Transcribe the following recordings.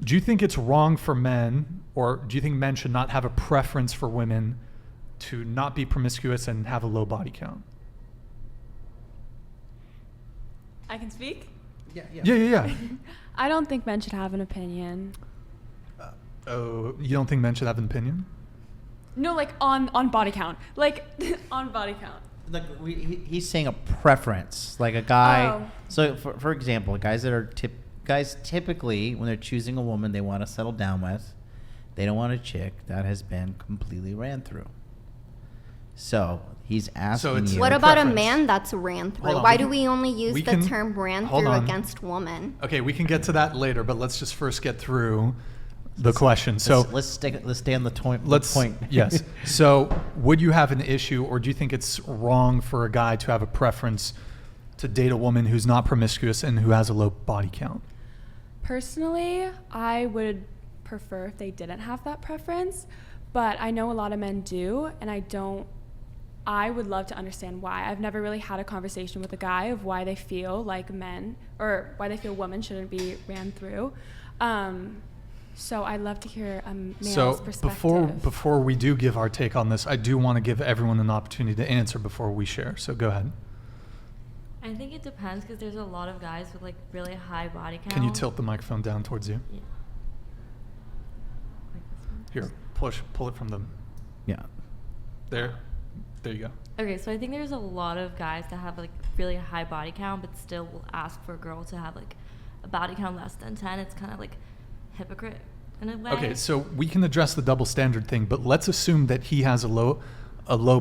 Do you think it's wrong for men, or do you think men should not have a preference for women to not be promiscuous and have a low body count? I can speak? Yeah. I don't think men should have an opinion. Oh, you don't think men should have an opinion? No, like on body count. Like on body count. Like he's saying a preference, like a guy. Oh. So for example, guys typically when they're choosing a woman they want to settle down with, they don't want a chick that has been completely ran through. So he's asking you. What about a man that's ran through? Why do we only use the term ran through against women? Okay, we can get to that later, but let's just first get through the question. So let's stay on the point. Yes. So would you have an issue, or do you think it's wrong for a guy to have a preference to date a woman who's not promiscuous and who has a low body count? Personally, I would prefer if they didn't have that preference, but I know a lot of men do, and I would love to understand why. I've never really had a conversation with a guy of why they feel like men, or why they feel women shouldn't be ran through. So I'd love to hear a male's perspective. Before we do give our take on this, I do want to give everyone an opportunity to answer before we share. So go ahead. I think it depends because there's a lot of guys with like really high body count. Can you tilt the microphone down towards you? Yeah. Like this one? Here, pull it from them. Yeah. There you go. Okay, so I think there's a lot of guys that have like really high body count but still will ask for a girl to have like a body count less than 10. It's kind of like hypocrite in a way. Okay, so we can address the double standard thing, but let's assume that he has a low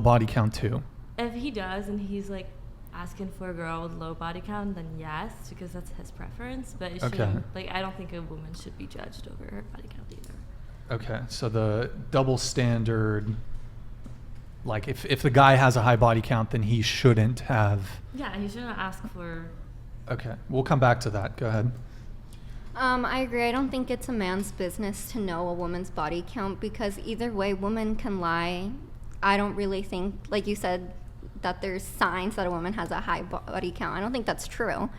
body count too. If he does and he's like asking for a girl with low body count, then yes, because that's his preference. But it shouldn't, like, I don't think a woman should be judged over her body count either. Okay, so the double standard, like if the guy has a high body count, then he shouldn't have. Yeah, he shouldn't ask for. Okay, we'll come back to that. Go ahead. I agree. I don't think it's a man's business to know a woman's body count because either way, women can lie. I don't really think, like you said, that there's signs that a woman has a high body count. I don't think that's true.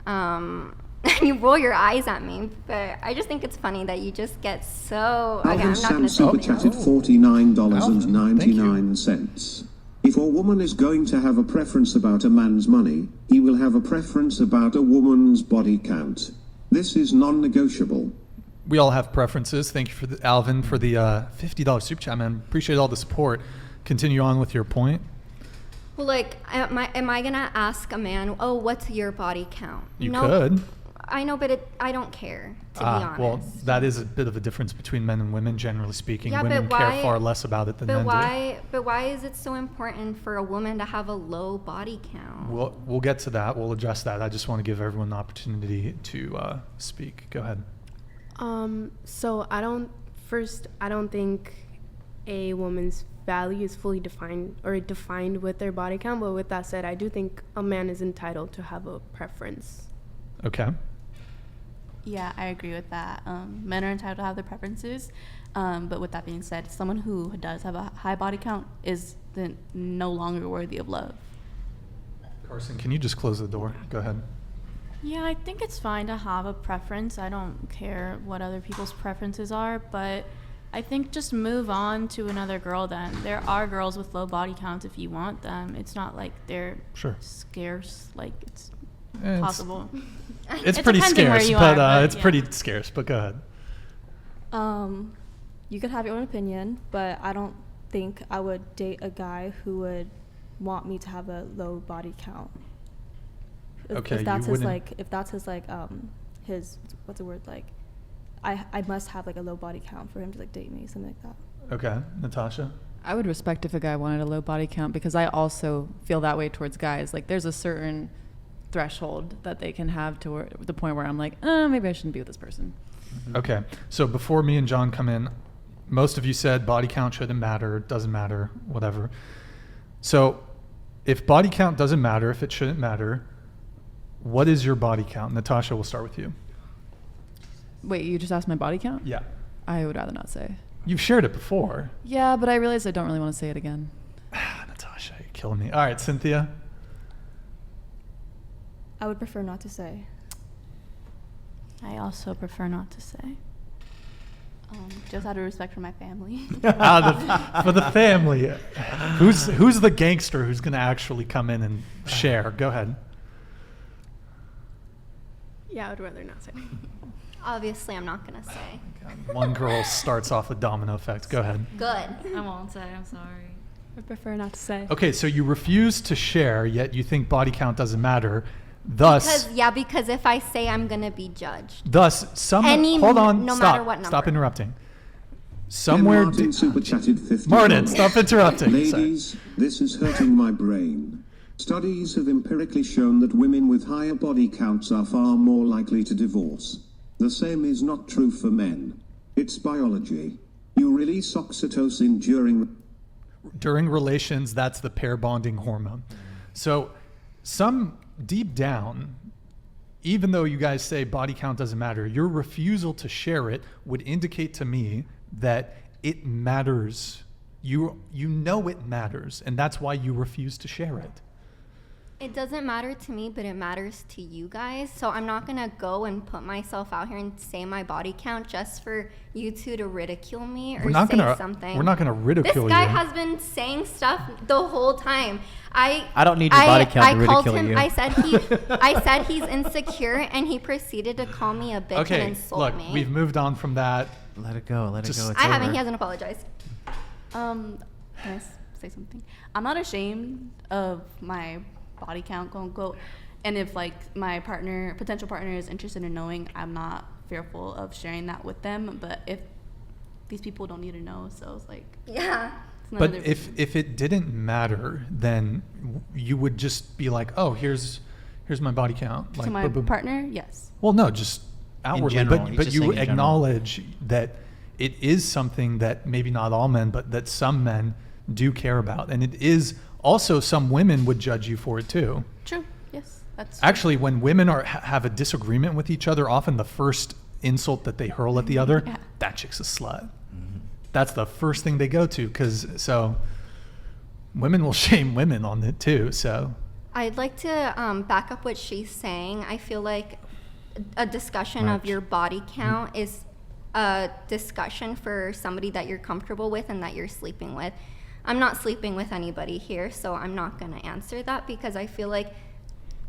You roll your eyes at me, but I just think it's funny that you just get so. Okay, I'm not going to say super chatted $49.99. If a woman is going to have a preference about a man's money, he will have a preference about a woman's body count. This is non-negotiable. We all have preferences. Thank you for Alvin for the $50 super chat, man. Appreciate all the support. Continue on with your point. Well, like, am I gonna ask a man, "Oh, what's your body count?" You could. I know, but I don't care, to be honest. Well, that is a bit of a difference between men and women, generally speaking. Yeah, women care far less about it than men do. But why is it so important for a woman to have a low body count? We'll get to that. We'll address that. I just want to give everyone the opportunity to speak. Go ahead. So I don't think a woman's value is fully defined with their body count. But with that said, I do think a man is entitled to have a preference. Okay. Yeah, I agree with that. Men are entitled to have their preferences, but with that being said, someone who does have a high body count is then no longer worthy of love. Carson, can you just close the door? Go ahead. Yeah, I think it's fine to have a preference. I don't care what other people's preferences are, but I think just move on to another girl then. There are girls with low body counts if you want them. It's not like they're scarce, like it's possible. It's pretty scarce, but it's pretty scarce, but go ahead. You could have your own opinion, but I don't think I would date a guy who would want me to have a low body count. If that's his what's the word, like I must have like a low body count for him to like date me, something like that. Okay, Natasha? I would respect if a guy wanted a low body count because I also feel that way towards guys. Like there's a certain threshold that they can have to the point where I'm like, maybe I shouldn't be with this person. Mm-hmm. Okay, so before me and John come in, most of you said body count shouldn't matter, doesn't matter, whatever. So if body count doesn't matter, if it shouldn't matter, what is your body count? Natasha, we'll start with you. Wait, you just asked my body count? Yeah. I would rather not say. You've shared it before. Yeah, but I realized I don't really want to say it again. Natasha, you're killing me. All right, Cynthia? I would prefer not to say. I also prefer not to say. Just out of respect for my family. For the family. Who's the gangster who's going to actually come in and share? Go ahead. Yeah, I would rather not say. Obviously, I'm not gonna say. One girl starts off with domino effect. Go ahead. Good. I won't say. I'm sorry. I prefer not to say. Okay, so you refuse to share, yet you think body count doesn't matter. Thus, Because if I say, I'm gonna be judged. thus, hold on, no stop, matter what number. stop interrupting. Ken Martin super chatted 50. Martin, stop interrupting. Ladies, this is hurting my brain. Studies have empirically shown that women with higher body counts are far more likely to divorce. The same is not true for men. It's biology. You release oxytocin During relations, that's the pair bonding hormone. So some deep down, even though you guys say body count doesn't matter, your refusal to share it would indicate to me that it matters. You know it matters, and that's why you refuse to share it. It doesn't matter to me, but it matters to you guys. So I'm not gonna go and put myself out here and say my body count just for you two to ridicule me or say something. We're not gonna ridicule you. This guy has been saying stuff the whole time. I don't need your body count to ridicule called him, you. I said he's insecure, and he proceeded to call me a bitch and insult me. We've moved on from that. Let it go. Let it go. It's I over. haven't. He hasn't apologized. Can I say something? I'm not ashamed of my body count, quote unquote. And if like my potential partner is interested in knowing, I'm not fearful of sharing that with them. But if these people don't need to know, so it's like, yeah. But if it didn't matter, then you would just be like, oh, here's my body count. Like, to my partner, yes. Well, no, just outwardly, general, but you acknowledge that it is something that maybe not all men, but that some men do care about, and it is also some women would judge you for it too. True. Yes, that's true. Actually, when women have a disagreement with each other, often the first insult that they hurl at the other, that chick's a slut. Mm-hmm. That's the first thing they go to, so women will shame women on it too. So I'd like to back up what she's saying. I feel like a discussion of your body count is a discussion for somebody that you're comfortable with and that you're sleeping with. I'm not sleeping with anybody here, so I'm not going to answer that because I feel like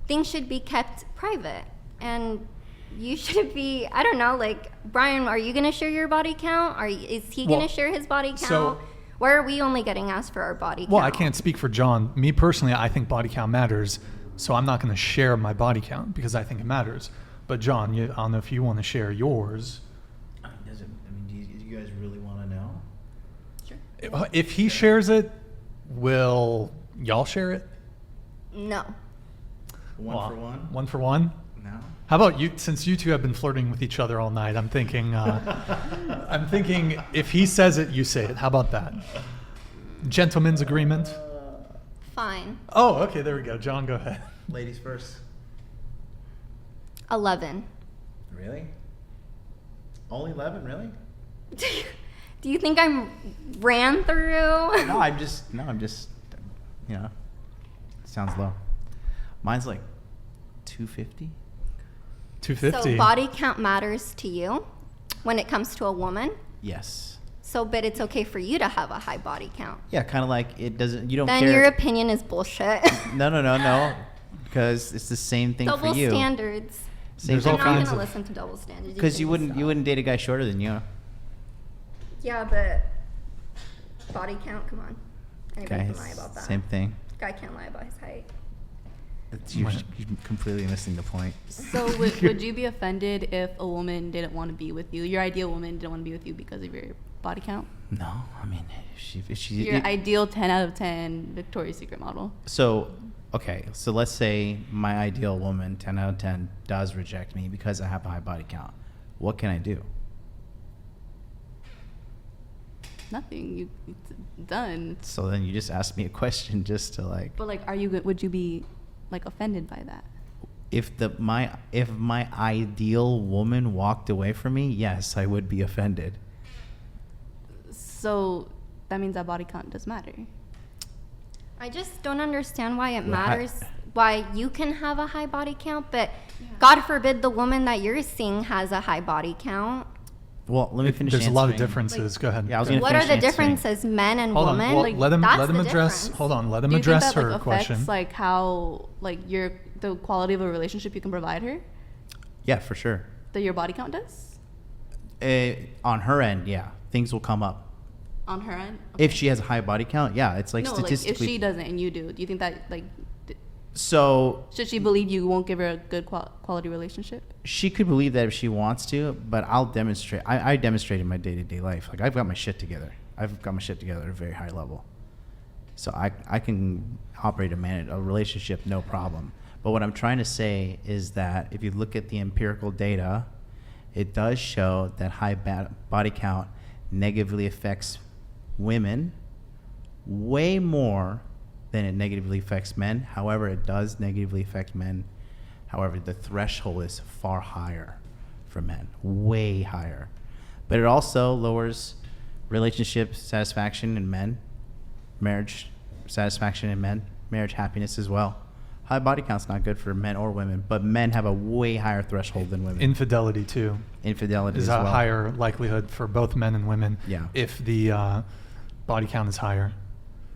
things should be kept private. And you should be, I don't know, like, Brian, are you going to share your body count? Is he going to share his body count? So, why are we only getting asked for our body count? Well, I can't speak for John. Me personally, I think body count matters, so I'm not going to share my body count because I think it matters. But John, I don't know if you want to share yours. Do you guys really want to know? If he shares it, will y'all share it? No. One for one? One for one? No. How about you? Since you two have been flirting with each other all night, I'm thinking if he says it, you say it. How about that? Gentleman's agreement? Fine. Oh, okay, there we go. John, go ahead. Ladies first. 11. Really? Only 11, really? Do you think I ran through? No, I'm just, sounds low. Mine's like 250. 250. So body count matters to you when it comes to a woman? Yes. So, but it's okay for you to have a high body count. Yeah, kind of like it doesn't, you don't then care. Then your opinion is bullshit. No. Because it's the same thing for you. Double standards. I'm not going to listen to double standards. Because you wouldn't date a guy shorter than you. Yeah, but body count, come on. Anybody can lie about that. Same thing. Guy can't lie about his height. You're completely missing the point. So would you be offended if a woman didn't want to be with you? Your ideal woman didn't want to be with you because of your body count? No, I mean, if she your ideal 10 out of 10 Victoria's Secret model. So let's say my ideal woman, 10 out of 10, does reject me because I have a high body count. What can I do? Nothing. It's done. So then you just ask me a question just to like. But like, would you be like offended by that? If my ideal woman walked away from me, yes, I would be offended. So that means that body count does matter. I just don't understand why it matters. Why you can have a high body count, but God forbid the woman that you're seeing has a high body count. Well, let me finish. There's a lot of answering. differences. Go ahead. Yeah, I was Go gonna ahead. What are finish the answering. differences, men and Hold on. women? Well, Like, let him that's the address. difference. Hold on. Let him Do you address think that, her like, question. affects, like, how, like, the quality of a relationship you can provide her? Yeah, for sure. That your body count does? On her end, yeah, things will come up. On her end? If she has a high body count, yeah, it's like no, like, statistically. if she doesn't and you do you think that, like, So should she believe you won't give her a good quality relationship? she could believe that if she wants to, but I'll demonstrate. I demonstrate in my day-to-day life. Like, I've got my shit together. I've got my shit together at a very high level. So I can operate and manage a relationship, no problem. But what I'm trying to say is that if you look at the empirical data, it does show that high body count negatively affects women way more than it negatively affects men. However, it does negatively affect men. However, the threshold is far higher for men, way higher. But it also lowers relationship satisfaction in men, marriage satisfaction in men, marriage happiness as well. High body count's not good for men or women, but men have a way higher threshold than women. Infidelity too Infidelity is as a well. higher likelihood for both men and women. Yeah. If the body count is higher,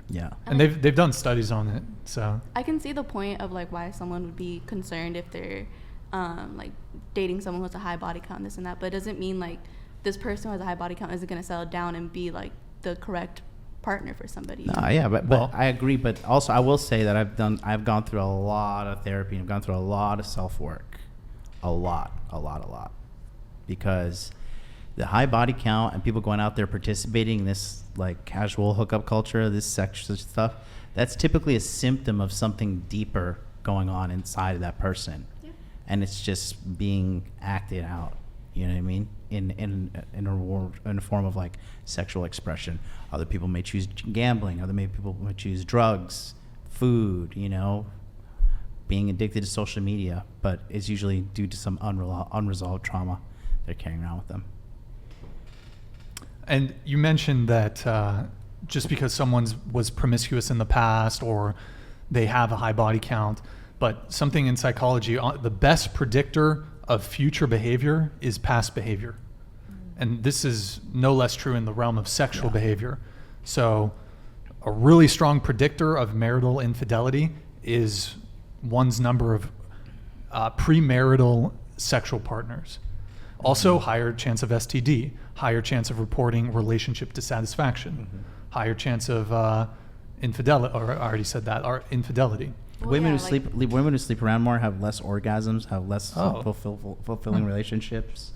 Yeah. and they've done studies on it. So I can see the point of, like, why someone would be concerned if they're like dating someone who has a high body count, this and that, but it doesn't mean like this person who has a high body count isn't going to settle down and be like the correct partner for somebody. No, yeah, but Well- I agree. But also, I will say that I've gone through a lot of therapy. I've gone through a lot of self work, a lot, because the high body count and people going out there participating in this like casual hookup culture, this sexual stuff, that's typically a symptom of something deeper going on inside of that person, and it's just being acted out. You know what I mean? In a form of like sexual expression. Other people may choose gambling. People may choose drugs, food. You know, being addicted to social media. But it's usually due to some unresolved trauma they're carrying around with them. And you mentioned that just because someone was promiscuous in the past or they have a high body count, but something in psychology, the best predictor of future behavior is past behavior. And this is no less true in the realm of sexual behavior. So a really strong predictor of marital infidelity is one's number of premarital sexual partners. Also, higher chance of STD, higher chance of reporting relationship dissatisfaction, higher chance of infidelity, or I already said that, or infidelity. Well, women yeah, women who sleep around more have less orgasms, have less fulfilling relationships.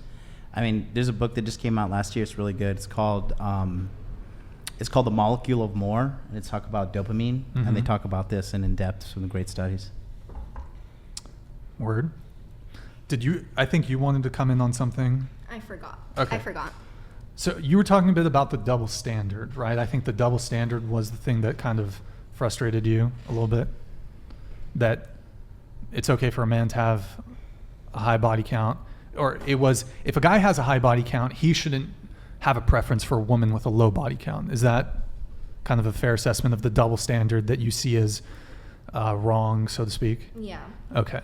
I mean, there's a book that just came out last year. It's really good. It's called The Molecule of More, and it's talk about dopamine, and they talk about this in depth, some great studies. Word. I think you wanted to come in on something? I forgot. Okay. I forgot. So you were talking a bit about the double standard, right? I think the double standard was the thing that kind of frustrated you a little bit. That it's okay for a man to have a high body count, or it was, if a guy has a high body count, he shouldn't have a preference for a woman with a low body count. Is that kind of a fair assessment of the double standard that you see as wrong, so to speak? Yeah. Okay.